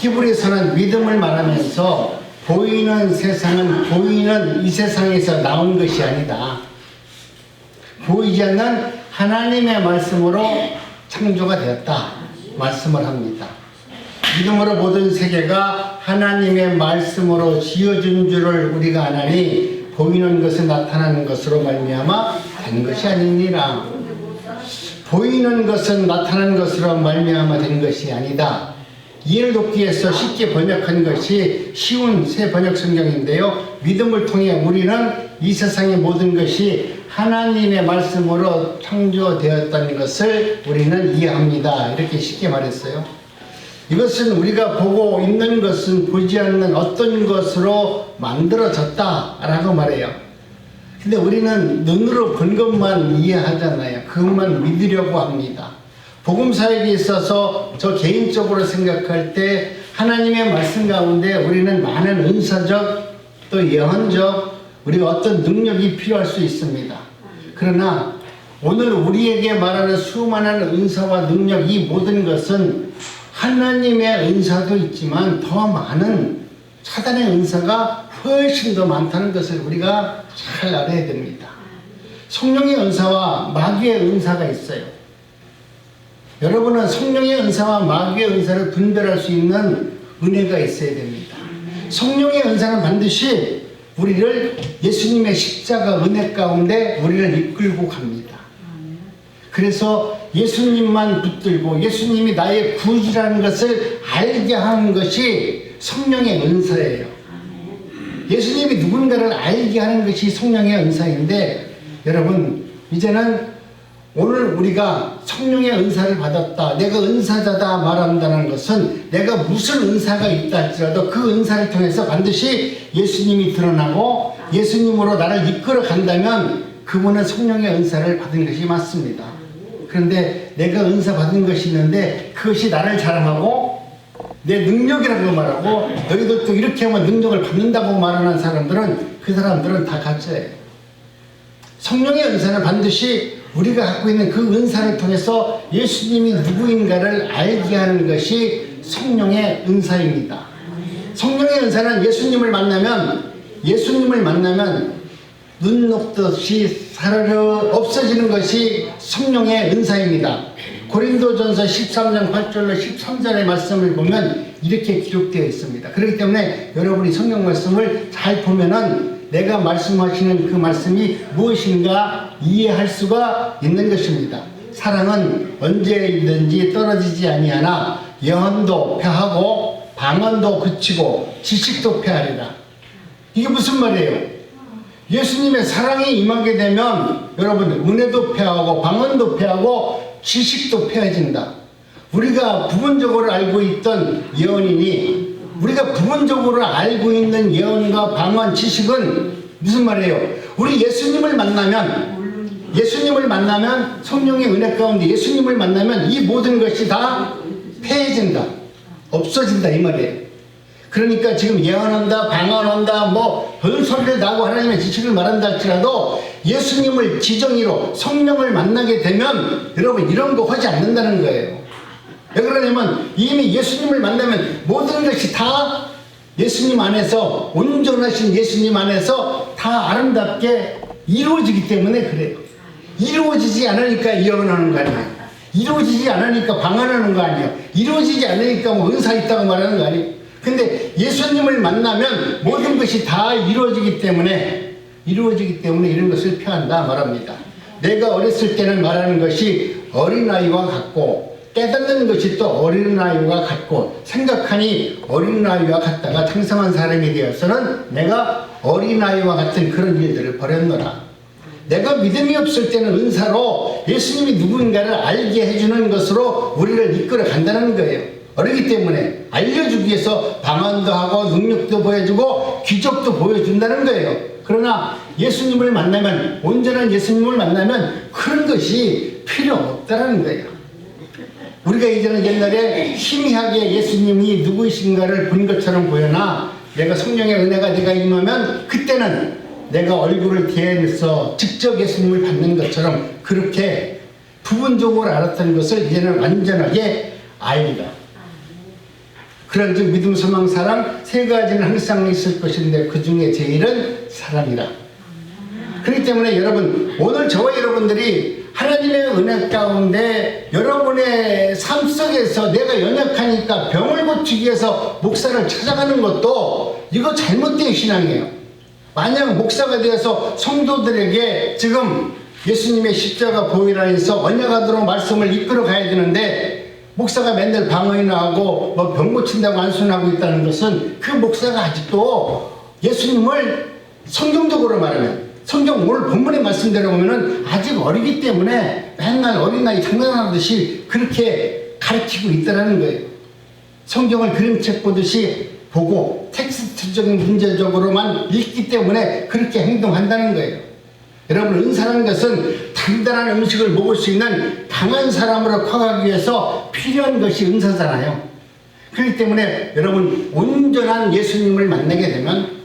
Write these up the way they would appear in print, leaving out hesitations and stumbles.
히브리서는 믿음을 말하면서 보이는 세상은 보이는 이 세상에서 나온 것이 아니다. 보이지 않는 하나님의 말씀으로 창조가 되었다 말씀을 합니다. 믿음으로 모든 세계가 하나님의 말씀으로 지어준 줄을 우리가 아나니 보이는 것은 나타나는 것으로 말미암아 된 것이 아니니라. 보이는 것은 나타나는 것으로 말미암아 된 것이 아니다. 이해를 돕기 위해서 쉽게 번역한 것이 쉬운 새 번역 성경인데요. 믿음을 통해 우리는 이 세상의 모든 것이 하나님의 말씀으로 창조되었다는 것을 우리는 이해합니다. 이렇게 쉽게 말했어요. 이것은 우리가 보고 있는 것은 보지 않는 어떤 것으로 만들어졌다라고 말해요. 근데 우리는 눈으로 본 것만 이해하잖아요. 그것만 믿으려고 합니다. 복음사역에 있어서 저 개인적으로 생각할 때 하나님의 말씀 가운데 우리는 많은 은사적 또 예언적 우리가 어떤 능력이 필요할 수 있습니다. 그러나 오늘 우리에게 말하는 수많은 은사와 능력 이 모든 것은 하나님의 은사도 있지만 더 많은 사단의 은사가 훨씬 더 많다는 것을 우리가 잘 알아야 됩니다. 성령의 은사와 마귀의 은사가 있어요. 여러분은 성령의 은사와 마귀의 은사를 분별할 수 있는 은혜가 있어야 됩니다. 성령의 은사는 반드시 우리를 예수님의 십자가 은혜 가운데 우리를 이끌고 갑니다. 그래서 예수님만 붙들고 예수님이 나의 구주라는 것을 알게 하는 것이 성령의 은사예요. 예수님이 누군가를 알게 하는 것이 성령의 은사인데 여러분 이제는 오늘 우리가 성령의 은사를 받았다 내가 은사자다 말한다는 것은 내가 무슨 은사가 있다 할지라도 그 은사를 통해서 반드시 예수님이 드러나고 예수님으로 나를 이끌어 간다면 그분은 성령의 은사를 받은 것이 맞습니다. 그런데 내가 은사 받은 것이 있는데 그것이 나를 자랑하고 내 능력이라고 말하고 너희들도 이렇게 하면 능력을 받는다고 말하는 사람들은 그 사람들은 다 가짜예요. 성령의 은사는 반드시 우리가 갖고 있는 그 은사를 통해서 예수님이 누구인가를 알게 하는 것이 성령의 은사입니다. 성령의 은사는 예수님을 만나면 눈 녹듯이 사르르 없어지는 것이 성령의 은사입니다. 고린도전서 13장 8절로 13절의 말씀을 보면 이렇게 기록되어 있습니다. 그렇기 때문에 여러분이 성경 말씀을 잘 보면은 내가 말씀하시는 그 말씀이 무엇인가 이해할 수가 있는 것입니다. 사랑은 언제든지 떨어지지 아니하나 영혼도 패하고 방언도 그치고 지식도 패하리라. 이게 무슨 말이에요? 예수님의 사랑이 임하게 되면 여러분 은혜도 패하고 방언도 패하고 지식도 패해진다. 우리가 부분적으로 알고 있던 예언이니 우리가 부분적으로 알고 있는 예언과 방언 지식은 무슨 말이에요? 우리 예수님을 만나면 성령의 은혜 가운데 예수님을 만나면 이 모든 것이 다 패해진다. 없어진다 이 말이에요. 그러니까 지금 예언한다 방언한다 뭐 별소리를 나고 하나님의 지식을 말한다 할지라도 예수님을 지정의로 성령을 만나게 되면 여러분 이런 거 하지 않는다는 거예요. 왜 그러냐면 이미 예수님을 만나면 모든 것이 다 예수님 안에서 온전하신 예수님 안에서 다 아름답게 이루어지기 때문에 그래요. 이루어지지 않으니까 예언하는 거 아니에요. 이루어지지 않으니까 방언하는 거 아니에요. 이루어지지 않으니까 뭐 은사 있다고 말하는 거 아니에요. 근데 예수님을 만나면 모든 것이 다 이루어지기 때문에 이런 것을 표한다 말합니다. 내가 어렸을 때는 말하는 것이 어린아이와 같고 깨닫는 것이 또 어린아이와 같고 생각하니 어린아이와 같다가 장성한 사람이 되어서는 내가 어린아이와 같은 그런 일들을 벌였노라. 내가 믿음이 없을 때는 은사로 예수님이 누군가를 알게 해주는 것으로 우리를 이끌어 간다는 거예요. 어리기 때문에 알려주기 위해서 방언도 하고 능력도 보여주고 기적도 보여준다는 거예요. 그러나 예수님을 만나면 온전한 예수님을 만나면 그런 것이 필요 없다는 거예요. 우리가 이제는 옛날에 희미하게 예수님이 누구이신가를 본 것처럼 보여나 내가 성령의 은혜가 내가 임하면 그때는 내가 얼굴을 대해서 직접 예수님을 받는 것처럼 그렇게 부분적으로 알았던 것을 이제는 완전하게 압니다. 그런 즉 믿음, 소망, 사랑 세 가지는 항상 있을 것인데 그 중에 제일은 사랑이라. 그렇기 때문에 여러분, 오늘 저와 여러분들이 하나님의 은혜 가운데 여러분의 삶 속에서 내가 연약하니까 병을 고치기 위해서 목사를 찾아가는 것도 이거 잘못된 신앙이에요. 만약 목사가 되어서 성도들에게 지금 예수님의 십자가 보혈 안에서 언약하도록 말씀을 이끌어 가야 되는데, 목사가 맨날 방언이나 하고 뭐 병 고친다고 안순하고 있다는 것은 그 목사가 아직도 예수님을 성경적으로 말하면, 성경 오늘 본문의 말씀대로 보면은 아직 어리기 때문에 맨날 어린 나이 장난하듯이 그렇게 가르치고 있다는 거예요. 성경을 그림책 보듯이 보고 텍스트적인 문제적으로만 읽기 때문에 그렇게 행동한다는 거예요. 여러분, 은사라는 것은 단단한 음식을 먹을 수 있는 강한 사람으로 커가기 위해서 필요한 것이 은사잖아요. 그렇기 때문에 여러분, 온전한 예수님을 만나게 되면,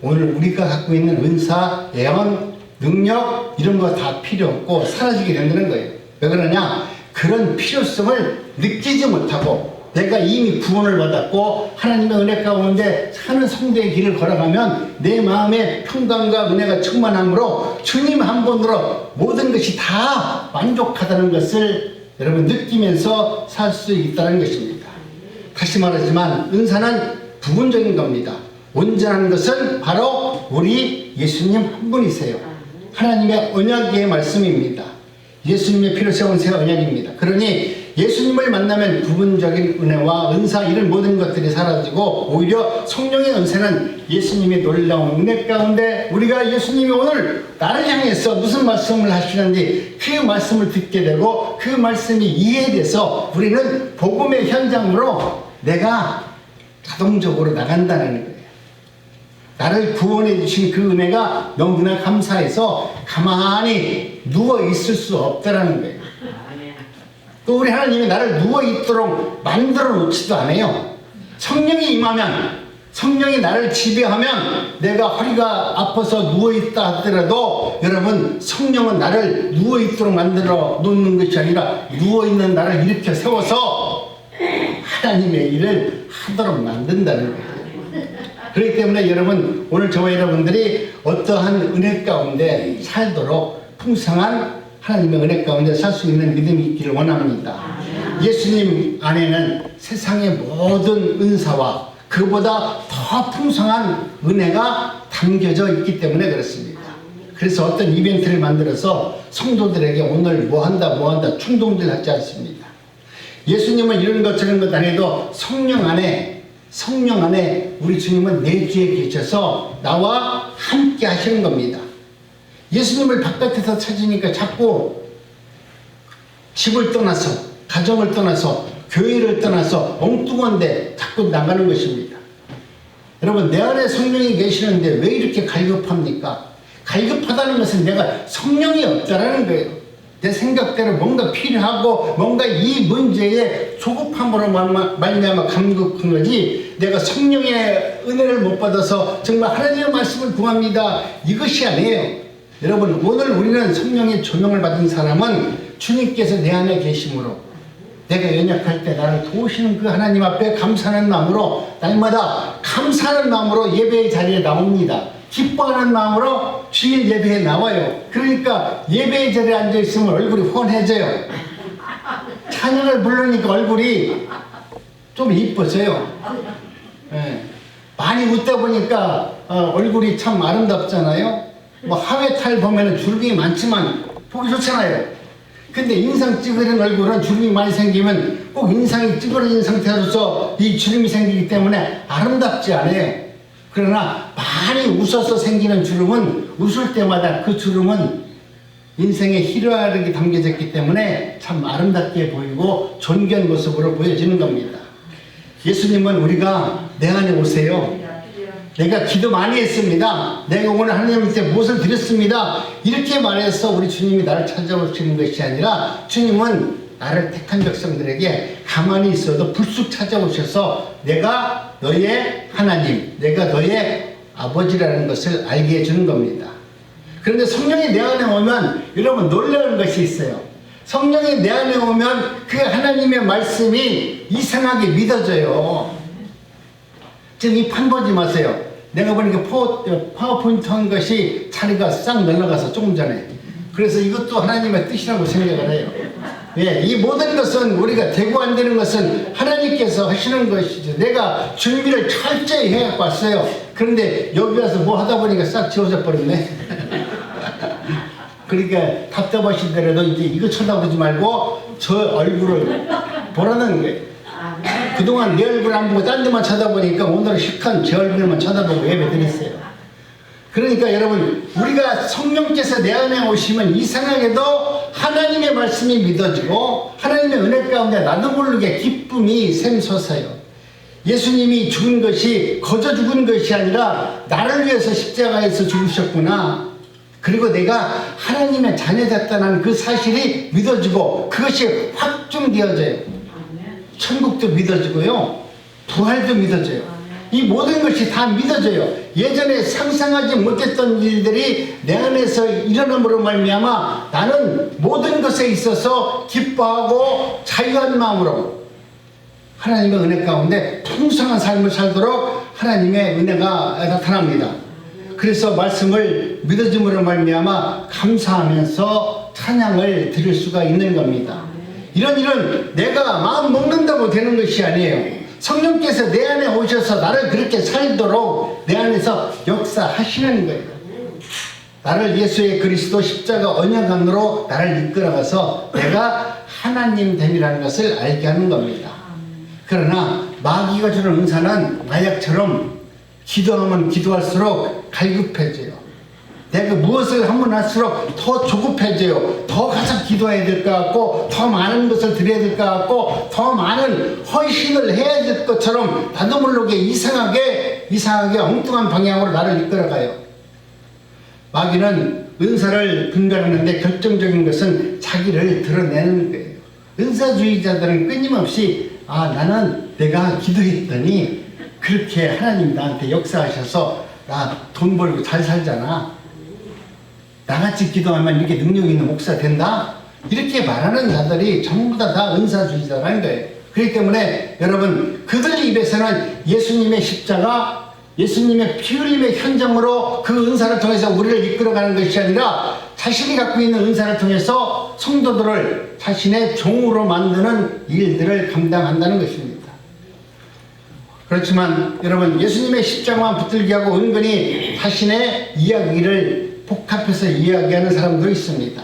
오늘 우리가 갖고 있는 은사, 예언, 능력 이런 거 다 필요 없고 사라지게 된다는 거예요. 왜 그러냐? 그런 필요성을 느끼지 못하고 내가 이미 구원을 받았고 하나님의 은혜 가운데 사는 성도의 길을 걸어가면 내 마음에 평강과 은혜가 충만함으로 주님 한 분으로 모든 것이 다 만족하다는 것을 여러분 느끼면서 살 수 있다는 것입니다. 다시 말하지만 은사는 부분적인 겁니다. 온전한 것은 바로 우리 예수님 한 분이세요. 하나님의 언약의 말씀입니다. 예수님의 피로 세운 새 언약입니다. 그러니 예수님을 만나면 부분적인 은혜와 은사 이런 모든 것들이 사라지고 오히려 성령의 은사는 예수님의 놀라운 은혜 가운데 우리가 예수님이 오늘 나를 향해서 무슨 말씀을 하시는지 그 말씀을 듣게 되고 그 말씀이 이해돼서 우리는 복음의 현장으로 내가 자동적으로 나간다는 거예요. 나를 구원해 주신 그 은혜가 너무나 감사해서 가만히 누워 있을 수 없다라는 거예요. 또 우리 하나님이 나를 누워 있도록 만들어 놓지도 않아요. 성령이 임하면, 성령이 나를 지배하면 내가 허리가 아파서 누워 있다 하더라도 여러분, 성령은 나를 누워 있도록 만들어 놓는 것이 아니라 누워 있는 나를 일으켜 세워서 하나님의 일을 하도록 만든다는 거예요. 그렇기 때문에 여러분, 오늘 저와 여러분들이 어떠한 은혜 가운데 살도록 풍성한 하나님의 은혜 가운데 살 수 있는 믿음이 있기를 원합니다. 예수님 안에는 세상의 모든 은사와 그보다 더 풍성한 은혜가 담겨져 있기 때문에 그렇습니다. 그래서 어떤 이벤트를 만들어서 성도들에게 오늘 뭐 한다 충동질 하지 않습니다. 예수님은 이런 것 저런 것 안 해도 성령 안에 우리 주님은 내주에 계셔서 나와 함께 하시는 겁니다. 예수님을 바깥에서 찾으니까 자꾸 집을 떠나서, 가정을 떠나서, 교회를 떠나서 엉뚱한데 자꾸 나가는 것입니다. 여러분, 내 안에 성령이 계시는데 왜 이렇게 갈급합니까? 갈급하다는 것은 내가 성령이 없다라는 거예요. 내 생각대로 뭔가 필요하고 뭔가 이 문제에 조급함으로 말미암아 감격한 거지, 내가 성령의 은혜를 못 받아서 정말 하나님의 말씀을 구합니다, 이것이 아니에요. 여러분, 오늘 우리는 성령의 조명을 받은 사람은 주님께서 내 안에 계심으로 내가 연약할 때 나를 도우시는 그 하나님 앞에 감사하는 마음으로 날마다 감사하는 마음으로 예배의 자리에 나옵니다. 기뻐하는 마음으로 주일 예배에 나와요. 그러니까 예배의 자리에 앉아있으면 얼굴이 훤해져요. 찬양을 부르니까 얼굴이 좀 이뻐져요. 네. 많이 웃다 보니까 얼굴이 참 아름답잖아요. 뭐 하회탈 보면은 주름이 많지만 보기 좋잖아요. 근데 인상 찌그러진 얼굴은 주름이 많이 생기면 꼭 인상이 찌그러진 상태로서 이 주름이 생기기 때문에 아름답지 않아요. 그러나 많이 웃어서 생기는 주름은 웃을 때마다 그 주름은 인생의 희락이 담겨졌기 때문에 참 아름답게 보이고 존귀한 모습으로 보여지는 겁니다. 예수님은 우리가 내 안에 오세요. 내가 기도 많이 했습니다. 내가 오늘 하나님한테 무엇을 드렸습니다. 이렇게 말해서 우리 주님이 나를 찾아오시는 것이 아니라 주님은 나를 택한 백성들에게 가만히 있어도 불쑥 찾아오셔서 내가 너의 하나님, 내가 너의 아버지라는 것을 알게 해주는 겁니다. 그런데 성령이 내 안에 오면 여러분 놀라운 것이 있어요. 성령이 내 안에 오면 그 하나님의 말씀이 이상하게 믿어져요. 지금 이 판 보지 마세요. 내가 보니까 파워포인트 한 것이 자리가 싹 날아가서 조금 전에. 그래서 이것도 하나님의 뜻이라고 생각을 해요. 예, 이 모든 것은 우리가 되고 안 되는 것은 하나님께서 하시는 것이죠. 내가 준비를 철저히 해갖고 왔어요. 그런데 여기 와서 뭐 하다 보니까 싹 지워져 버렸네. 그러니까 답답하시더라도 이제 이거 쳐다보지 말고 저 얼굴을 보라는 거예요. 그동안 내 얼굴 안 보고 딴 데만 쳐다보니까 오늘은 실컷 제 얼굴만 쳐다보고 예배 드렸어요. 그러니까 여러분, 우리가 성령께서 내 안에 오시면 이상하게도 하나님의 말씀이 믿어지고 하나님의 은혜 가운데 나도 모르게 기쁨이 샘솟아요. 예수님이 죽은 것이 거저 죽은 것이 아니라 나를 위해서 십자가에서 죽으셨구나. 그리고 내가 하나님의 자녀됐다는 그 사실이 믿어지고 그것이 확증되어져요. 천국도 믿어지고요. 부활도 믿어져요. 이 모든 것이 다 믿어져요. 예전에 상상하지 못했던 일들이 내 안에서 일어남으로 말미암아 나는 모든 것에 있어서 기뻐하고 자유한 마음으로 하나님의 은혜 가운데 풍성한 삶을 살도록 하나님의 은혜가 나타납니다. 그래서 말씀을 믿어짐으로 말미암아 감사하면서 찬양을 드릴 수가 있는 겁니다. 이런 일은 내가 마음 먹는다고 되는 것이 아니에요. 성령께서 내 안에 오셔서 나를 그렇게 살도록 내 안에서 역사하시는 거예요. 나를 예수의 그리스도 십자가 언약 안으로 나를 이끌어가서 내가 하나님 됨이라는 것을 알게 하는 겁니다. 그러나 마귀가 주는 은사는 마약처럼 기도하면 기도할수록 갈급해져요. 내가 무엇을 하면 할수록 더 조급해져요. 더 가서 기도해야 될 것 같고, 더 많은 것을 드려야 될 것 같고, 더 많은 헌신을 해야 될 것처럼 나도 모르게 이상하게 엉뚱한 방향으로 나를 이끌어가요. 마귀는 은사를 분별하는데 결정적인 것은 자기를 드러내는 거예요. 은사주의자들은 끊임없이 나는 내가 기도했더니 그렇게 하나님 나한테 역사하셔서 나 돈 벌고 잘 살잖아. 나같이 기도하면 이렇게 능력 있는 목사 된다? 이렇게 말하는 자들이 전부 다 은사주의자라는 거예요. 그렇기 때문에 여러분, 그들 입에서는 예수님의 십자가, 예수님의 피 흘림의 현장으로 그 은사를 통해서 우리를 이끌어가는 것이 아니라 자신이 갖고 있는 은사를 통해서 성도들을 자신의 종으로 만드는 일들을 감당한다는 것입니다. 그렇지만 여러분, 예수님의 십자가만 붙들게 하고 은근히 자신의 이야기를 복합해서 이야기하는 사람도 있습니다.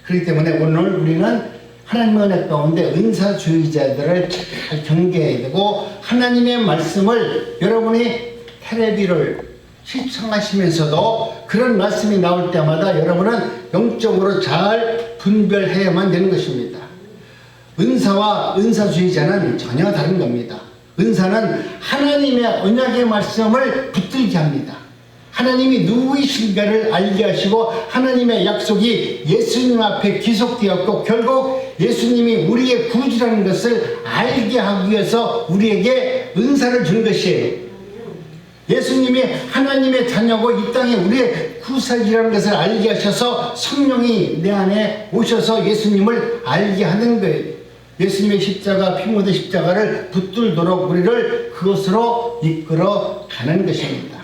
그렇기 때문에 오늘 우리는 하나님의 은혜 가운데 은사주의자들을 잘 경계해야 되고, 하나님의 말씀을 여러분이 텔레비를 시청하시면서도 그런 말씀이 나올 때마다 여러분은 영적으로 잘 분별해야만 되는 것입니다. 은사와 은사주의자는 전혀 다른 겁니다. 은사는 하나님의 언약의 말씀을 붙들게 합니다. 하나님이 누구이신가를 알게 하시고 하나님의 약속이 예수님 앞에 기록되었고 결국 예수님이 우리의 구주라는 것을 알게 하기 위해서 우리에게 은사를 준 것이에요. 예수님이 하나님의 자녀고 이 땅에 우리의 구세주라는 것을 알게 하셔서 성령이 내 안에 오셔서 예수님을 알게 하는 거예요. 예수님의 십자가, 피 묻은 십자가를 붙들도록 우리를 그것으로 이끌어 가는 것입니다.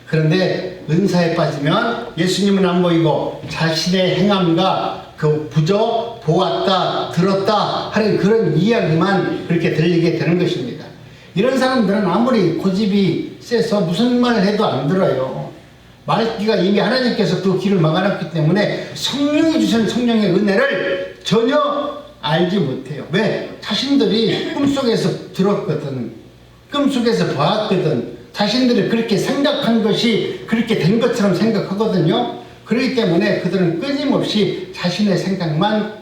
그런데 은사에 빠지면 예수님은 안 보이고 자신의 행함과 그 부적, 보았다, 들었다 하는 그런 이야기만 그렇게 들리게 되는 것입니다. 이런 사람들은 아무리 고집이 세서 무슨 말을 해도 안 들어요. 말귀가 이미 하나님께서 그 길을 막아놨기 때문에 성령이 주신 성령의 은혜를 전혀 알지 못해요. 왜? 자신들이 꿈속에서 들었거든. 꿈속에서 봤거든. 자신들이 그렇게 생각한 것이 그렇게 된 것처럼 생각하거든요. 그렇기 때문에 그들은 끊임없이 자신의 생각만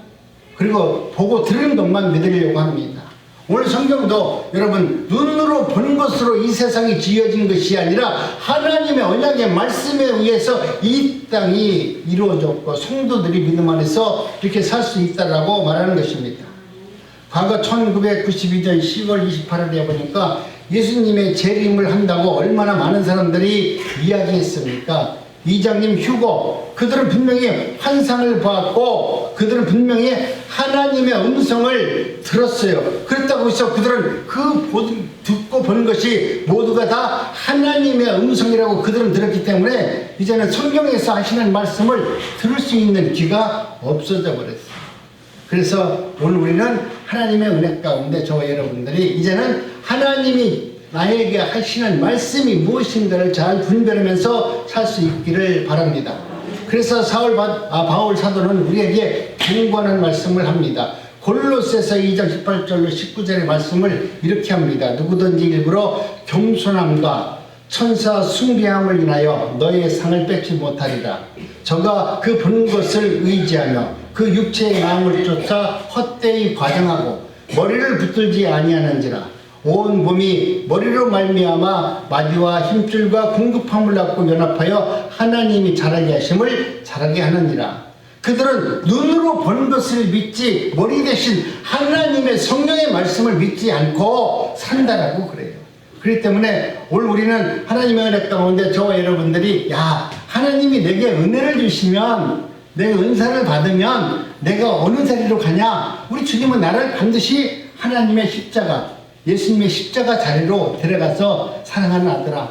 그리고 보고 들은 것만 믿으려고 합니다. 오늘 성경도 여러분, 눈으로 본 것으로 이 세상이 지어진 것이 아니라 하나님의 언약의 말씀에 의해서 이 땅이 이루어졌고 성도들이 믿음 안에서 이렇게 살 수 있다라고 말하는 것입니다. 과거 1992년 10월 28일에 보니까 예수님의 재림을 한다고 얼마나 많은 사람들이 이야기했습니까? 이장님, 휴고, 그들은 분명히 환상을 보았고 그들은 분명히 하나님의 음성을 들었어요. 그렇다고 해서 그들은 듣고 본 것이 모두가 다 하나님의 음성이라고 그들은 들었기 때문에 이제는 성경에서 하시는 말씀을 들을 수 있는 귀가 없어져 버렸어요. 그래서 오늘 우리는 하나님의 은혜 가운데 저와 여러분들이 이제는 하나님이 나에게 하시는 말씀이 무엇인가를 잘 분별하면서 살 수 있기를 바랍니다. 그래서 바울 사도는 우리에게 경고하는 말씀을 합니다. 골로새서 2장 18절로 19절의 말씀을 이렇게 합니다. 누구든지 일부러 겸손함과 천사 숭배함을 인하여 너의 상을 뺏지 못하리라. 저가 그 본 것을 의지하며 그 육체의 마음을 쫓아 헛되이 과장하고 머리를 붙들지 아니하는지라. 온 몸이 머리로 말미암아 마디와 힘줄과 궁급함을 갖고 연합하여 하나님이 자라게 하심을 자라게 하느니라. 그들은 눈으로 본 것을 믿지 머리 대신 하나님의 성령의 말씀을 믿지 않고 산다라고 그래요. 그렇기 때문에 오늘 우리는 하나님의 은혜 가운데 저와 여러분들이 하나님이 내게 은혜를 주시면 내가 은사를 받으면 내가 어느 자리로 가냐? 우리 주님은 나를 반드시 하나님의 십자가 예수님의 십자가 자리로 데려가서 사랑하는 아들아,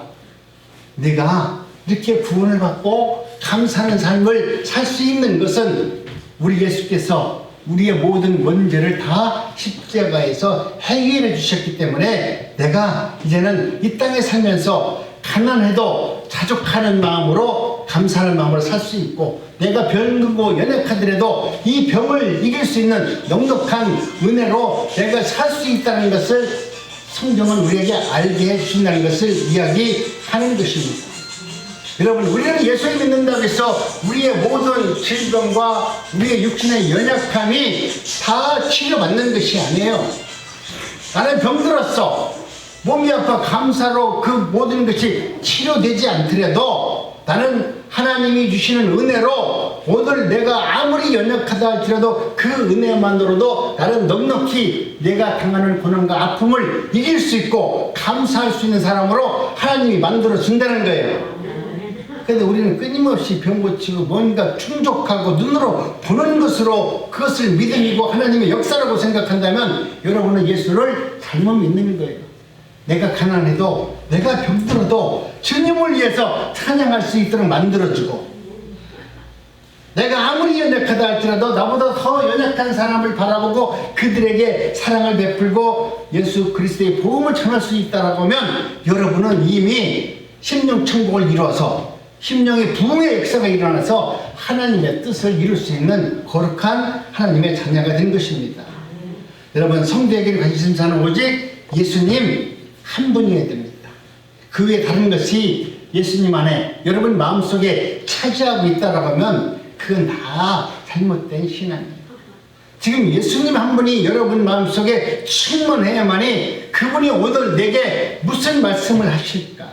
네가 이렇게 구원을 받고 감사하는 삶을 살 수 있는 것은 우리 예수께서 우리의 모든 원죄를 다 십자가에서 해결해 주셨기 때문에 내가 이제는 이 땅에 살면서 가난해도 자족하는 마음으로 감사하는 마음으로 살 수 있고 내가 병들고 연약하더라도 이 병을 이길 수 있는 넉넉한 은혜로 내가 살 수 있다는 것을 성경은 우리에게 알게 해주신다는 것을 이야기하는 것입니다. 여러분, 우리는 예수를 믿는다고 해서 우리의 모든 질병과 우리의 육신의 연약함이 다 치료받는 것이 아니에요. 나는 병들었어, 몸이 아파, 감사로 그 모든 것이 치료되지 않더라도 나는 하나님이 주시는 은혜로 오늘 내가 아무리 연약하다 할지라도 그 은혜만으로도 나는 넉넉히 내가 당하는 고난과 아픔을 이길 수 있고 감사할 수 있는 사람으로 하나님이 만들어 준다는 거예요. 그런데 우리는 끊임없이 병 고치고 뭔가 충족하고 눈으로 보는 것으로 그것을 믿음이고 하나님의 역사라고 생각한다면 여러분은 예수를 잘못 믿는 거예요. 내가 가난해도 내가 병들어도 주님을 위해서 찬양할 수 있도록 만들어주고 내가 아무리 연약하다 할지라도 나보다 더 연약한 사람을 바라보고 그들에게 사랑을 베풀고 예수 그리스도의 복음을 전할 수 있다라고 하면 여러분은 이미 심령 천국을 이루어서 심령의 부흥의 역사가 일어나서 하나님의 뜻을 이룰 수 있는 거룩한 하나님의 자녀가 된 것입니다. 여러분, 성도에게 관심 사는 오직 예수님 한 분이어야 됩니다. 그 외에 다른 것이 예수님 안에 여러분 마음속에 차지하고 있다라고 하면 그건 다 잘못된 신앙이에요. 지금 예수님 한 분이 여러분 마음속에 충만해야만이 그분이 오늘 내게 무슨 말씀을 하실까?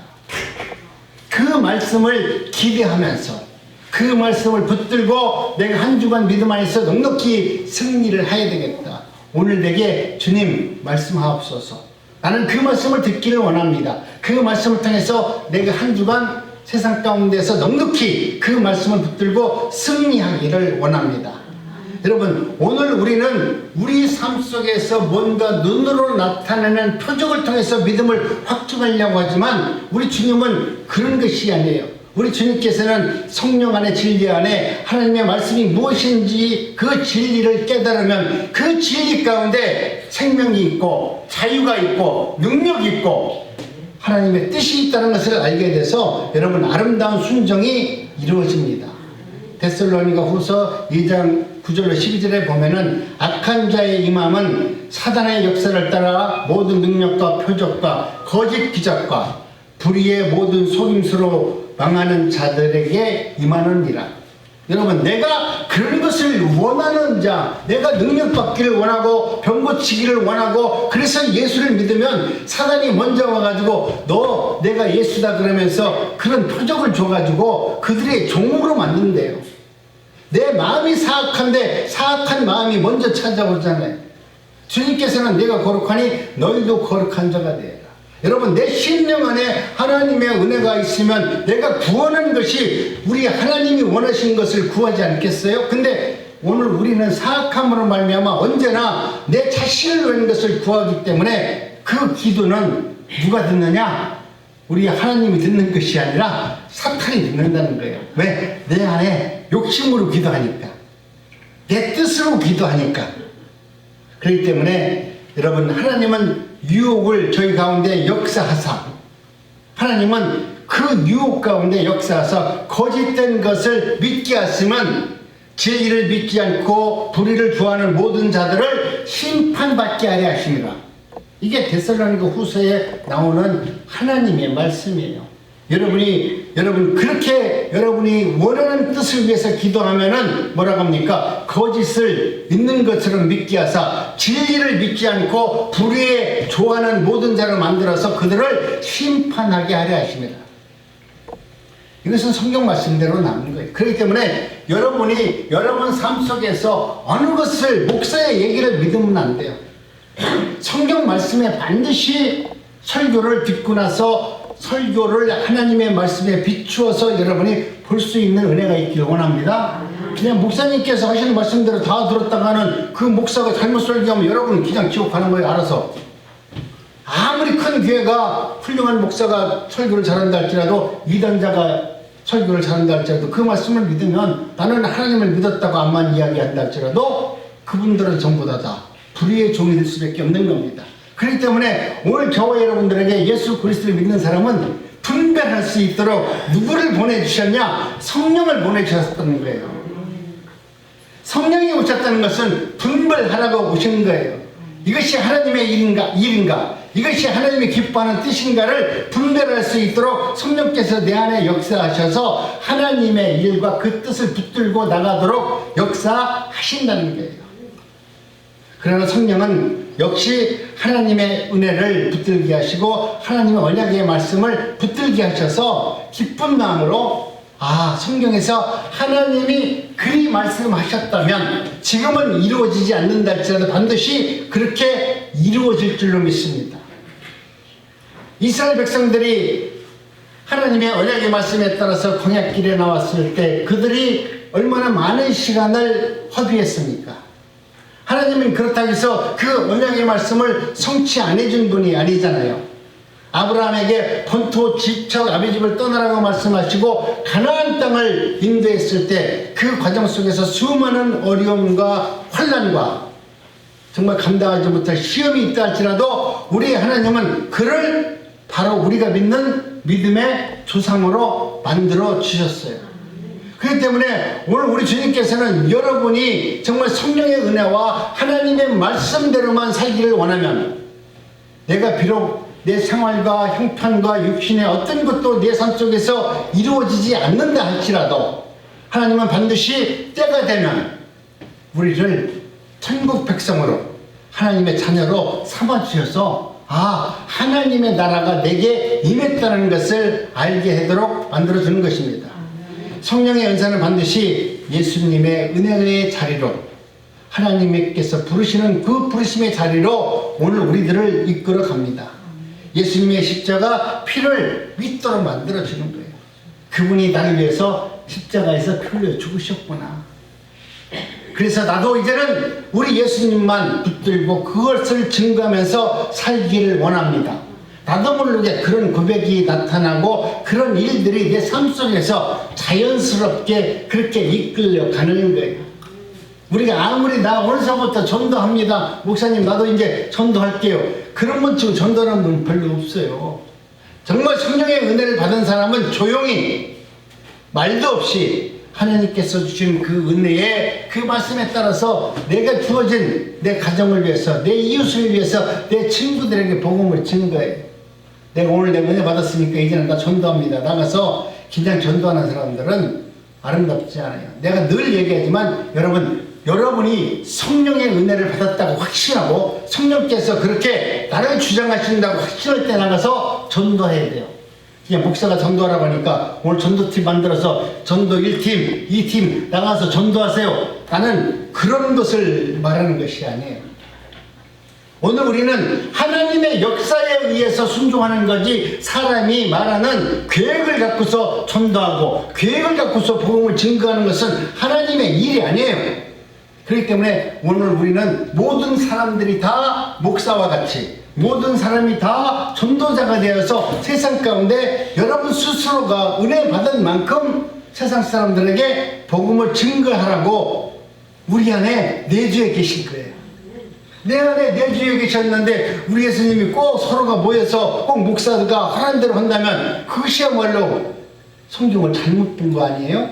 그 말씀을 기대하면서 그 말씀을 붙들고 내가 한 주간 믿음 안에서 넉넉히 승리를 해야 되겠다. 오늘 내게 주님 말씀하옵소서. 나는 그 말씀을 듣기를 원합니다. 그 말씀을 통해서 내가 한 주간 세상 가운데서 넉넉히 그 말씀을 붙들고 승리하기를 원합니다. 여러분, 오늘 우리는 우리 삶 속에서 뭔가 눈으로 나타나는 표적을 통해서 믿음을 확증하려고 하지만 우리 주님은 그런 것이 아니에요. 우리 주님께서는 성령 안에 진리 안에 하나님의 말씀이 무엇인지 그 진리를 깨달으면 그 진리 가운데 생명이 있고 자유가 있고 능력이 있고 하나님의 뜻이 있다는 것을 알게 돼서 여러분 아름다운 순종이 이루어집니다. 데살로니가 후서 2장 9절로 12절에 보면은 악한 자의 임함은 사단의 역사를 따라 모든 능력과 표적과 거짓 기적과 불의의 모든 속임수로 망하는 자들에게 임하느니라. 여러분, 내가 그런 것을 원하는 자, 내가 능력받기를 원하고 병 고치기를 원하고 그래서 예수를 믿으면 사단이 먼저 와가지고 너 내가 예수다 그러면서 그런 표적을 줘가지고 그들의 종으로 만든대요. 내 마음이 사악한데 사악한 마음이 먼저 찾아오잖아요. 주님께서는 내가 거룩하니 너희도 거룩한 자가 되라. 여러분, 내 심령 안에 하나님의 은혜가 있으면 내가 구하는 것이 우리 하나님이 원하신 것을 구하지 않겠어요? 근데 오늘 우리는 사악함으로 말미암아 언제나 내 자신을 위한 것을 구하기 때문에 그 기도는 누가 듣느냐? 우리 하나님이 듣는 것이 아니라 사탄이 듣는다는 거예요. 왜? 내 안에 욕심으로 기도하니까, 내 뜻으로 기도하니까. 그렇기 때문에 여러분, 하나님은 유혹을 저희 가운데 역사하사, 하나님은 그 유혹 가운데 역사하사 거짓된 것을 믿게 하시면 진리를 믿지 않고 불의를 구하는 모든 자들을 심판받게 하려 하십니다. 이게 데살로니가 후서에 나오는 하나님의 말씀이에요. 여러분 그렇게 여러분이 원하는 뜻을 위해서 기도하면은 뭐라고 합니까? 거짓을 있는 것처럼 믿게 하사 진리를 믿지 않고 불의에 좋아하는 모든 자를 만들어서 그들을 심판하게 하려 하십니다. 이것은 성경 말씀대로 나오는 거예요. 그렇기 때문에 여러분이 여러분 삶 속에서 어느 것을 목사의 얘기를 믿으면 안 돼요. 성경 말씀에 반드시 설교를 듣고 나서 설교를 하나님의 말씀에 비추어서 여러분이 볼 수 있는 은혜가 있기를 원합니다. 그냥 목사님께서 하시는 말씀대로 다 들었다가는 그 목사가 잘못 설교하면 여러분 그냥 지옥 가는 거예요. 알아서. 아무리 큰 교회가 훌륭한 목사가 설교를 잘한다 할지라도, 이단자가 설교를 잘한다 할지라도 그 말씀을 믿으면, 나는 하나님을 믿었다고 암만 이야기한다 할지라도 그분들은 전부 다 불의의 종이 될 수밖에 없는 겁니다. 그렇기 때문에 오늘 저와 여러분들에게 예수 그리스도를 믿는 사람은 분별할 수 있도록 누구를 보내주셨냐? 성령을 보내주셨다는 거예요. 성령이 오셨다는 것은 분별하라고 오신 거예요. 이것이 하나님의 일인가? 이것이 하나님이 기뻐하는 뜻인가를 분별할 수 있도록 성령께서 내 안에 역사하셔서 하나님의 일과 그 뜻을 붙들고 나가도록 역사하신다는 거예요. 그러나 성령은 역시 하나님의 은혜를 붙들게 하시고 하나님의 언약의 말씀을 붙들게 하셔서 기쁜 마음으로, 성경에서 하나님이 그리 말씀하셨다면 지금은 이루어지지 않는다 할지라도 반드시 그렇게 이루어질 줄로 믿습니다. 이스라엘 백성들이 하나님의 언약의 말씀에 따라서 광야길에 나왔을 때 그들이 얼마나 많은 시간을 허비했습니까? 하나님은 그렇다고 해서 그 언약의 말씀을 성취 안 해준 분이 아니잖아요. 아브라함에게 본토 지척 아비 집을 떠나라고 말씀하시고 가나안 땅을 인도했을 때 그 과정 속에서 수많은 어려움과 환난과 정말 감당하지 못할 시험이 있다 할지라도 우리 하나님은 그를 바로 우리가 믿는 믿음의 조상으로 만들어 주셨어요. 그렇기 때문에 오늘 우리 주님께서는 여러분이 정말 성령의 은혜와 하나님의 말씀대로만 살기를 원하면, 내가 비록 내 생활과 형편과 육신의 어떤 것도 내 삶 속에서 이루어지지 않는다 할지라도 하나님은 반드시 때가 되면 우리를 천국 백성으로, 하나님의 자녀로 삼아주셔서 하나님의 나라가 내게 임했다는 것을 알게 하도록 만들어주는 것입니다. 성령의 은사는 반드시 예수님의 은혜의 자리로, 하나님께서 부르시는 그 부르심의 자리로 오늘 우리들을 이끌어 갑니다. 예수님의 십자가 피를 믿도록 만들어주는 거예요. 그분이 나를 위해서 십자가에서 피 흘려 죽으셨구나. 그래서 나도 이제는 우리 예수님만 붙들고 그것을 증거하면서 살기를 원합니다. 나도 모르게 그런 고백이 나타나고 그런 일들이 내 삶 속에서 자연스럽게 그렇게 이끌려 가는 거예요. 우리가 아무리 나 오늘서부터 전도합니다. 목사님 나도 이제 전도할게요. 그런 분 지금 전도하는 분 별로 없어요. 정말 성령의 은혜를 받은 사람은 조용히 말도 없이 하나님께서 주신 그 은혜의 그 말씀에 따라서 내가 주어진 내 가정을 위해서, 내 이웃을 위해서, 내 친구들에게 복음을 증거해요. 내가 오늘 내 은혜 받았으니까 이제는 나 전도합니다. 나가서 그냥 전도하는 사람들은 아름답지 않아요. 내가 늘 얘기하지만 여러분이 성령의 은혜를 받았다고 확신하고 성령께서 그렇게 나를 주장하신다고 확신할 때 나가서 전도해야 돼요. 그냥 목사가 전도하라고 하니까 오늘 전도팀 만들어서 전도 1팀, 2팀 나가서 전도하세요. 나는 그런 것을 말하는 것이 아니에요. 오늘 우리는 하나님의 역사에 의해서 순종하는 거지 사람이 말하는 계획을 갖고서 전도하고 계획을 갖고서 복음을 증거하는 것은 하나님의 일이 아니에요. 그렇기 때문에 오늘 우리는 모든 사람들이 다 목사와 같이 모든 사람이 다 전도자가 되어서 세상 가운데 여러분 스스로가 은혜 받은 만큼 세상 사람들에게 복음을 증거하라고 우리 안에 내주에 계신 거예요. 내 안에 내주에 계셨는데 우리 예수님이 꼭 서로가 모여서 꼭 목사가 하라는 대로 한다면 그것이야말로 성경을 잘못 본 거 아니에요?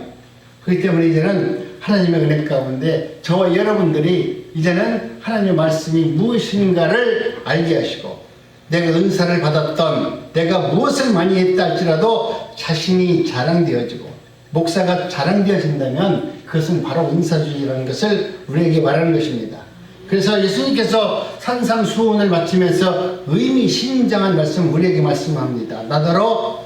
그렇기 때문에 이제는 하나님의 은혜 가운데 저와 여러분들이 이제는 하나님의 말씀이 무엇인가를 알게 하시고 내가 은사를 받았던 내가 무엇을 많이 했다 할지라도 자신이 자랑되어지고 목사가 자랑되어진다면 그것은 바로 은사주의라는 것을 우리에게 말하는 것입니다. 그래서 예수님께서 산상수훈을 마치면서 의미심장한 말씀 우리에게 말씀합니다. 나더러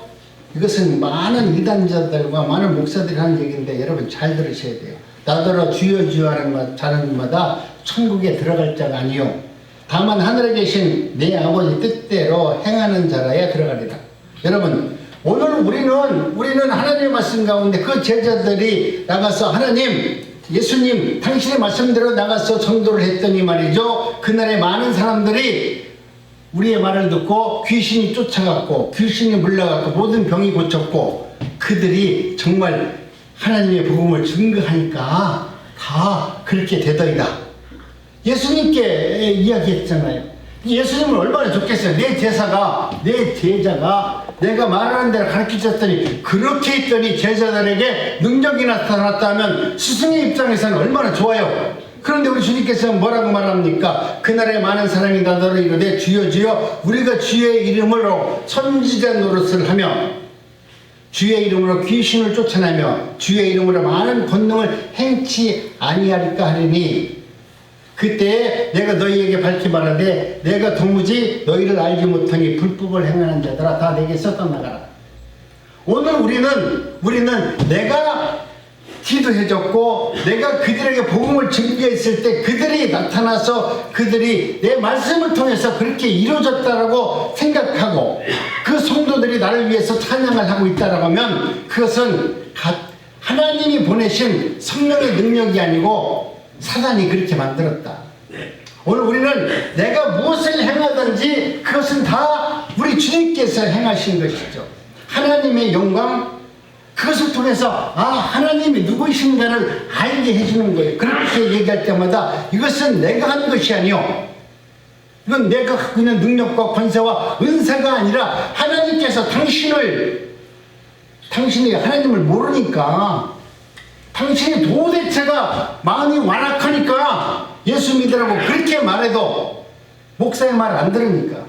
이것은 많은 이단자들과 많은 목사들이 하는 얘기인데 여러분 잘 들으셔야 돼요. 나더러 주여 주여 하는 자마다 천국에 들어갈 자가 아니요 다만 하늘에 계신 내 아버지 뜻대로 행하는 자라야 들어가리라. 여러분 오늘 우리는 하나님의 말씀 가운데 그 제자들이 나가서 하나님 예수님 당신의 말씀대로 나가서 전도를 했더니 말이죠 그날에 많은 사람들이 우리의 말을 듣고 귀신이 쫓아갔고 귀신이 물러갔고 모든 병이 고쳤고 그들이 정말 하나님의 복음을 증거하니까 다 그렇게 되더이다. 예수님께 이야기했잖아요. 예수님은 얼마나 좋겠어요. 내 제자가 내가 말하는 대로 가르치셨더니 그렇게 했더니 제자들에게 능력이 나타났다면 스승의 입장에서는 얼마나 좋아요. 그런데 우리 주님께서 뭐라고 말합니까? 그날에 많은 사람이 나더러 이르되 주여 주여 우리가 주의 이름으로 선지자 노릇을 하며 주의 이름으로 귀신을 쫓아내며 주의 이름으로 많은 권능을 행치 아니하리까 하리니 그때 내가 너희에게 밝히 말하되 내가 도무지 너희를 알지 못하니 불법을 행하는 자들아 다 내게서 떠나가라. 오늘 우리는 내가 기도해줬고 내가 그들에게 복음을 증거했을 때 그들이 나타나서 그들이 내 말씀을 통해서 그렇게 이루어졌다라고 생각하고 그 성도들이 나를 위해서 찬양을 하고 있다라고 하면 그것은 하나님이 보내신 성령의 능력이 아니고 사단이 그렇게 만들었다. 오늘 우리는 내가 무엇을 행하든지 그것은 다 우리 주님께서 행하신 것이죠. 하나님의 영광 그것을 통해서 하나님이 누구이신가를 알게 해주는 거예요. 그렇게 얘기할 때마다 이것은 내가 한 것이 아니요 이건 내가 갖고 있는 능력과 권세와 은사가 아니라 하나님께서 당신이 하나님을 모르니까 당신이 도대체가 마음이 완악하니까 예수 믿으라고 그렇게 말해도 목사의 말을 안 들으니까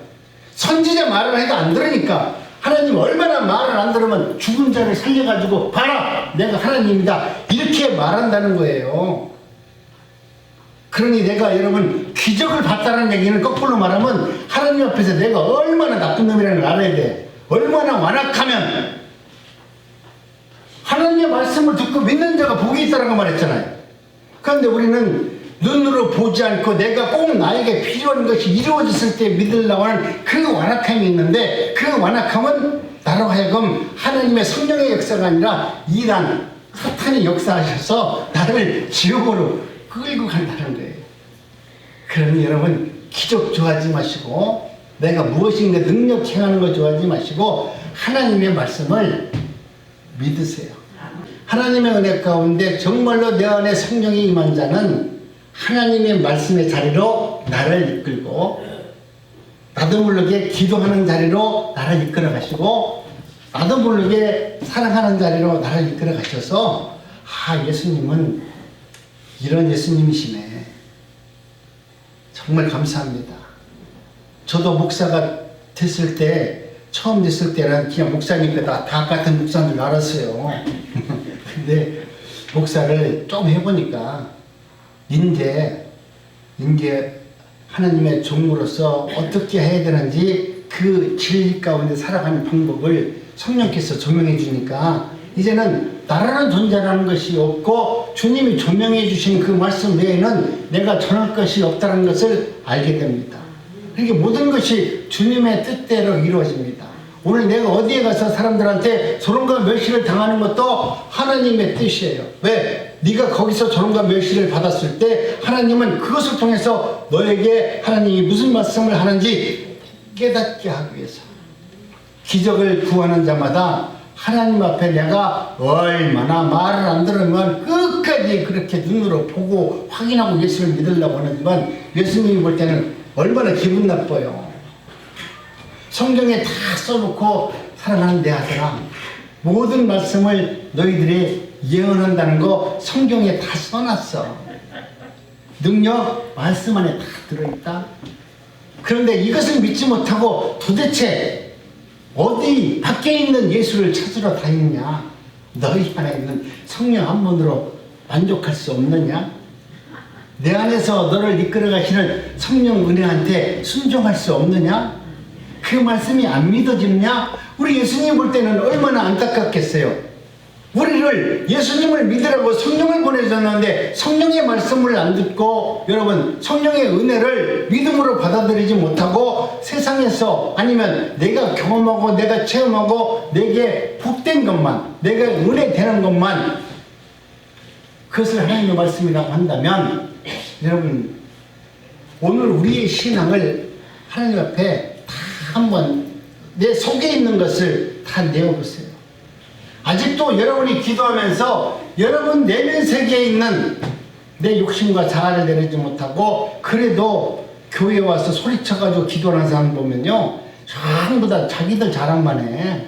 선지자 말을 해도 안 들으니까 하나님 얼마나 말을 안 들으면 죽은 자를 살려가지고 봐라 내가 하나님이다 이렇게 말한다는 거예요. 그러니 내가 여러분 기적을 봤다는 얘기는 거꾸로 말하면 하나님 앞에서 내가 얼마나 나쁜 놈이라는 걸 알아야 돼. 얼마나 완악하면 하나님의 말씀을 듣고 믿는 자가 복이 있다라고 말했잖아요. 그런데 우리는 눈으로 보지 않고 내가 꼭 나에게 필요한 것이 이루어졌을 때 믿으려고 하는 그 완악함이 있는데 그 완악함은 나로 하여금 하나님의 성령의 역사가 아니라 이단 사탄이 역사하셔서 나를 지옥으로 끌고 간다는 거예요. 그러니 여러분 기적 좋아하지 마시고 내가 무엇인가 능력 행하는 거 좋아하지 마시고 하나님의 말씀을 믿으세요. 하나님의 은혜 가운데 정말로 내 안에 성령이 임한 자는 하나님의 말씀의 자리로 나를 이끌고 나도 모르게 기도하는 자리로 나를 이끌어 가시고 나도 모르게 사랑하는 자리로 나를 이끌어 가셔서 예수님은 이런 예수님이시네. 정말 감사합니다. 저도 목사가 됐을 때 처음 됐을 때는 그냥 목사니까 다 같은 목사인 줄 알았어요. 근데 목사를 좀 해보니까 이제 하나님의 종으로서 어떻게 해야 되는지 그 진리 가운데 살아가는 방법을 성령께서 조명해 주니까 이제는 나라는 존재라는 것이 없고 주님이 조명해 주신 그 말씀 외에는 내가 전할 것이 없다는 것을 알게 됩니다. 그렇게 모든 것이 주님의 뜻대로 이루어집니다. 오늘 내가 어디에 가서 사람들한테 조롱과 멸시를 당하는 것도 하나님의 뜻이에요. 왜? 네가 거기서 조롱과 멸시를 받았을 때 하나님은 그것을 통해서 너에게 하나님이 무슨 말씀을 하는지 깨닫게 하기 위해서. 기적을 구하는 자마다 하나님 앞에 내가 얼마나 말을 안 들으면 끝까지 그렇게 눈으로 보고 확인하고 예수를 믿으려고 하지만 예수님이 볼 때는 얼마나 기분 나빠요. 성경에 다 써놓고 사랑하는 내 아들아, 모든 말씀을 너희들이 예언한다는 거 성경에 다 써놨어. 능력 말씀 안에 다 들어있다. 그런데 이것을 믿지 못하고 도대체 어디 밖에 있는 예수를 찾으러 다니냐? 너희 안에 있는 성령 한 분으로 만족할 수 없느냐? 내 안에서 너를 이끌어 가시는 성령 은혜한테 순종할 수 없느냐? 그 말씀이 안 믿어지느냐? 우리 예수님 볼 때는 얼마나 안타깝겠어요. 우리를 예수님을 믿으라고 성령을 보내줬는데 성령의 말씀을 안 듣고 여러분 성령의 은혜를 믿음으로 받아들이지 못하고 세상에서 아니면 내가 경험하고 내가 체험하고 내게 복된 것만 내가 은혜 되는 것만 그것을 하나님의 말씀이라고 한다면 여러분 오늘 우리의 신앙을 하나님 앞에 다 한번 내 속에 있는 것을 다 내어보세요. 아직도 여러분이 기도하면서 여러분 내면 세계에 있는 내 욕심과 자아를 내리지 못하고 그래도 교회에 와서 소리쳐가지고 기도하는 사람 보면요 전부 다 자기들 자랑만 해.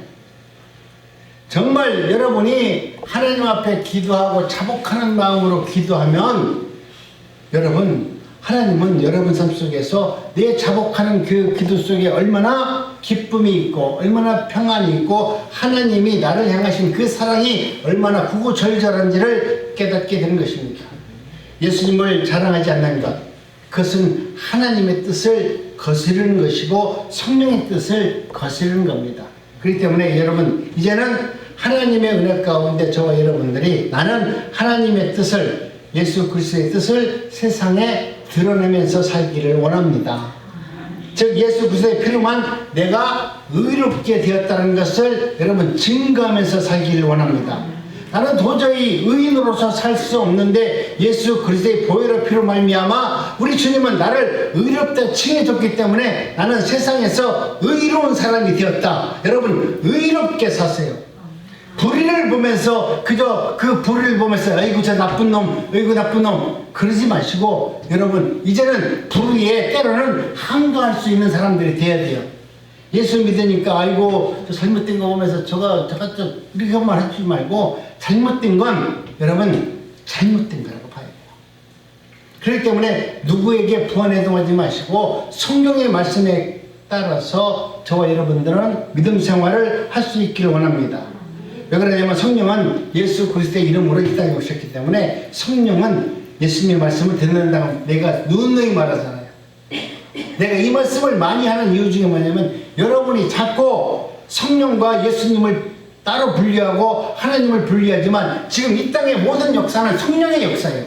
정말 여러분이 하나님 앞에 기도하고 자복하는 마음으로 기도하면 여러분 하나님은 여러분 삶 속에서 내 자복하는 그 기도 속에 얼마나 기쁨이 있고 얼마나 평안이 있고 하나님이 나를 향하신 그 사랑이 얼마나 구구절절한지를 깨닫게 되는 것입니다. 예수님을 자랑하지 않는 것 그것은 하나님의 뜻을 거스르는 것이고 성령의 뜻을 거스르는 겁니다. 그렇기 때문에 여러분 이제는 하나님의 은혜 가운데 저와 여러분들이 나는 하나님의 뜻을 예수 그리스도의 뜻을 세상에 드러내면서 살기를 원합니다. 즉 예수 그리스도의 피로만 내가 의롭게 되었다는 것을 여러분 증거하면서 살기를 원합니다. 나는 도저히 의인으로서 살 수 없는데 예수 그리스도의 보혈의 피로 말미암아 우리 주님은 나를 의롭다 칭해줬기 때문에 나는 세상에서 의로운 사람이 되었다. 여러분 의롭게 사세요. 불의를 보면서 그저 그 불의를 보면서 아이고 저 나쁜 놈 아이고 나쁜 놈 그러지 마시고 여러분 이제는 불의에 때로는 항거할 수 있는 사람들이 돼야 돼요. 예수 믿으니까 아이고 저 잘못된 거 보면서 저거 이렇게만 하지 말고 잘못된 건 여러분 잘못된 거라고 봐야 돼요. 그렇기 때문에 누구에게 부안해동하지 마시고 성경의 말씀에 따라서 저와 여러분들은 믿음 생활을 할 수 있기를 원합니다. 왜 그러냐면 성령은 예수 그리스도의 이름으로 이 땅에 오셨기 때문에 성령은 예수님의 말씀을 듣는다고 내가 누누이 말하잖아요. 내가 이 말씀을 많이 하는 이유 중에 뭐냐면 여러분이 자꾸 성령과 예수님을 따로 분리하고 하나님을 분리하지만 지금 이 땅의 모든 역사는 성령의 역사예요.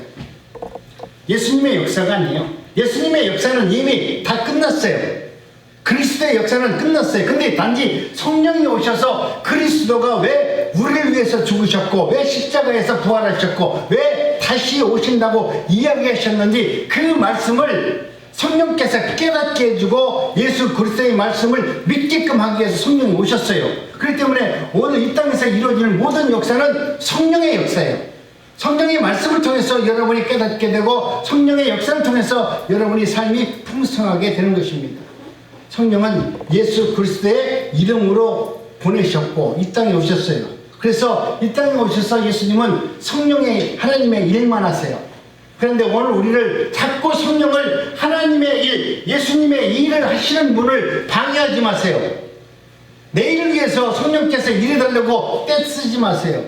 예수님의 역사가 아니에요. 예수님의 역사는 이미 다 끝났어요. 그리스도의 역사는 끝났어요. 근데 단지 성령이 오셔서 그리스도가 왜 우리를 위해서 죽으셨고 왜 십자가에서 부활하셨고 왜 다시 오신다고 이야기하셨는지 그 말씀을 성령께서 깨닫게 해주고 예수 그리스도의 말씀을 믿게끔 하기 위해서 성령이 오셨어요. 그렇기 때문에 오늘 이 땅에서 이루어지는 모든 역사는 성령의 역사예요. 성령의 말씀을 통해서 여러분이 깨닫게 되고 성령의 역사를 통해서 여러분의 삶이 풍성하게 되는 것입니다. 성령은 예수 그리스도의 이름으로 보내셨고 이 땅에 오셨어요. 그래서 이 땅에 오셔서 예수님은 성령의 하나님의 일만 하세요. 그런데 오늘 우리를 자꾸 성령을 하나님의 일, 예수님의 일을 하시는 분을 방해하지 마세요. 내일을 위해서 성령께서 일해달라고 떼쓰지 마세요.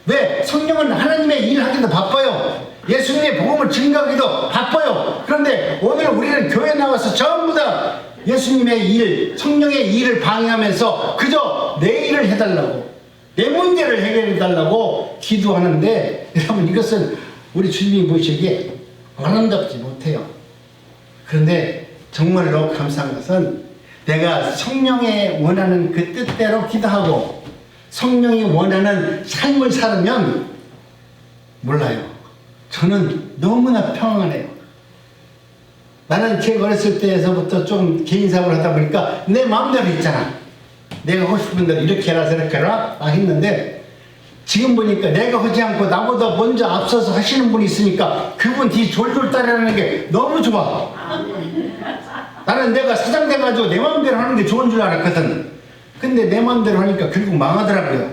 왜? 성령은 하나님의 일을 하기도 바빠요. 예수님의 복음을 증거하기도 바빠요. 그런데 오늘 우리는 교회 나와서 전부 다 예수님의 일, 성령의 일을 방해하면서 그저 내 일을 해달라고 내 문제를 해결해달라고 기도하는데 여러분 이것은 우리 주님이 보시기에 아름답지 못해요. 그런데 정말로 감사한 것은 내가 성령의 원하는 그 뜻대로 기도하고 성령이 원하는 삶을 살면 몰라요. 저는 너무나 평안해요. 나는 제가 어렸을 때에서부터 좀 개인 사업을 하다 보니까 내 마음대로 있잖아. 내가 하고 싶은 대로 이렇게 해라 저렇게 해라 막 했는데 지금 보니까 내가 하지 않고 나보다 먼저 앞서서 하시는 분이 있으니까 그분 뒤 졸졸 따르는 게 너무 좋아. 나는 내가 사장 돼가지고 내 마음대로 하는 게 좋은 줄 알았거든. 근데 내 마음대로 하니까 결국 망하더라고요.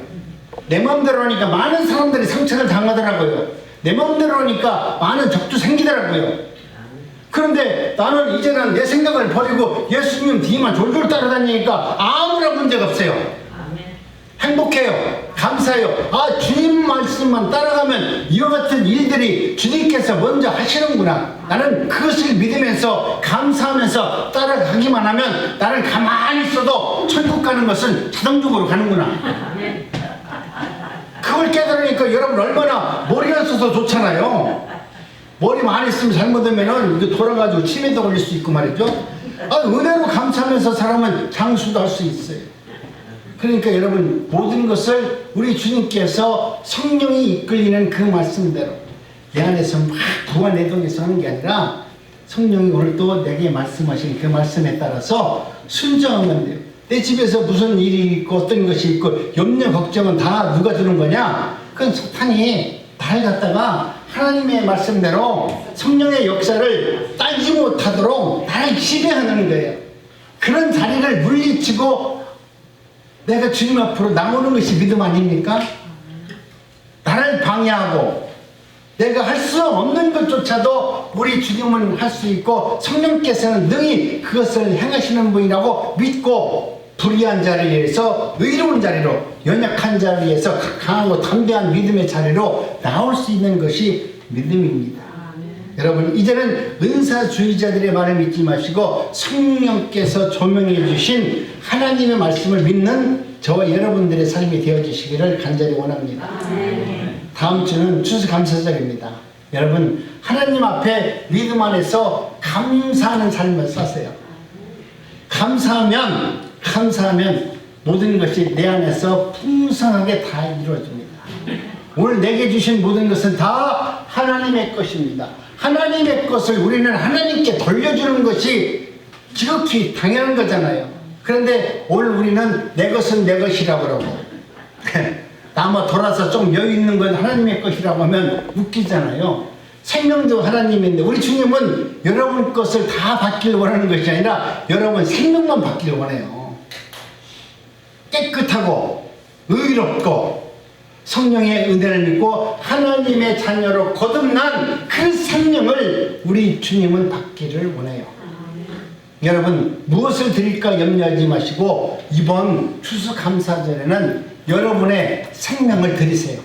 내 마음대로 하니까 많은 사람들이 상처를 당하더라고요. 내 마음대로 하니까 많은 적도 생기더라고요. 그런데 나는 이제는 내 생각을 버리고 예수님 뒤만 졸졸 따라다니니까 아무런 문제가 없어요. 행복해요. 감사해요. 아, 주님 말씀만 따라가면 이와 같은 일들이 주님께서 먼저 하시는구나. 나는 그것을 믿으면서 감사하면서 따라가기만 하면 나는 가만히 있어도 천국 가는 것은 자동적으로 가는구나. 그걸 깨달으니까 여러분 얼마나 머리가 있어서 좋잖아요. 머리 많이 쓰면 잘못하면은 이거 돌아가지고 치매도 걸릴 수 있고 말이죠. 아, 은혜로 감사하면서 사람은 장수도 할 수 있어요. 그러니까 여러분 모든 것을 우리 주님께서 성령이 이끌리는 그 말씀대로 내 안에서 막 부안해동해서 하는 게 아니라 성령이 오늘도 내게 말씀하신 그 말씀에 따라서 순종하면 돼요. 내 집에서 무슨 일이 있고 어떤 것이 있고 염려 걱정은 다 누가 주는 거냐? 그건 사탄이 날 갖다가 하나님의 말씀대로 성령의 역사를 따지 못하도록 나를 지배하는 거예요. 그런 자리를 물리치고 내가 주님 앞으로 나오는 것이 믿음 아닙니까? 나를 방해하고 내가 할 수 없는 것조차도 우리 주님은 할 수 있고 성령께서는 능히 그것을 행하시는 분이라고 믿고 불의한 자리에서 의로운 자리로 연약한 자리에서 강하고 담대한 믿음의 자리로 나올 수 있는 것이 믿음입니다. 여러분 이제는 은사주의자들의 말을 믿지 마시고 성령께서 조명해 주신 하나님의 말씀을 믿는 저와 여러분들의 삶이 되어주시기를 간절히 원합니다. 다음 주는 추수감사절입니다. 여러분 하나님 앞에 믿음 안에서 감사하는 삶을 사세요. 감사하면 모든 것이 내 안에서 풍성하게 다 이루어집니다. 오늘 내게 주신 모든 것은 다 하나님의 것입니다. 하나님의 것을 우리는 하나님께 돌려주는 것이 지극히 당연한 거잖아요. 그런데 오늘 우리는 내 것은 내 것이라고 그러고 나뭐 돌아서 좀 여유 있는 건 하나님의 것이라고 하면 웃기잖아요. 생명도 하나님인데 우리 주님은 여러분 것을 다 받기를 원하는 것이 아니라 여러분 생명만 받기를 원해요. 깨끗하고 의롭고 성령의 은혜를 믿고 하나님의 자녀로 거듭난 그 생명을 우리 주님은 받기를 원해요. 여러분 무엇을 드릴까 염려하지 마시고 이번 추수감사절에는 여러분의 생명을 드리세요.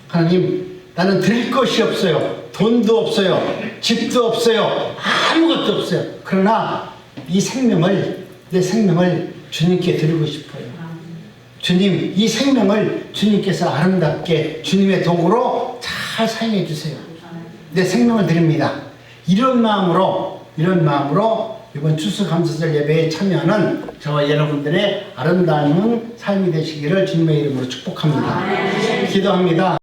하나님 나는 드릴 것이 없어요. 돈도 없어요. 집도 없어요. 아무것도 없어요. 그러나 이 생명을 내 생명을 주님께 드리고 싶어요. 주님 이 생명을 주님께서 아름답게 주님의 도구로 잘 사용해 주세요. 내 생명을 드립니다. 이런 마음으로 이번 추수감사절 예배에 참여하는 저와 여러분들의 아름다운 삶이 되시기를 주님의 이름으로 축복합니다. 기도합니다.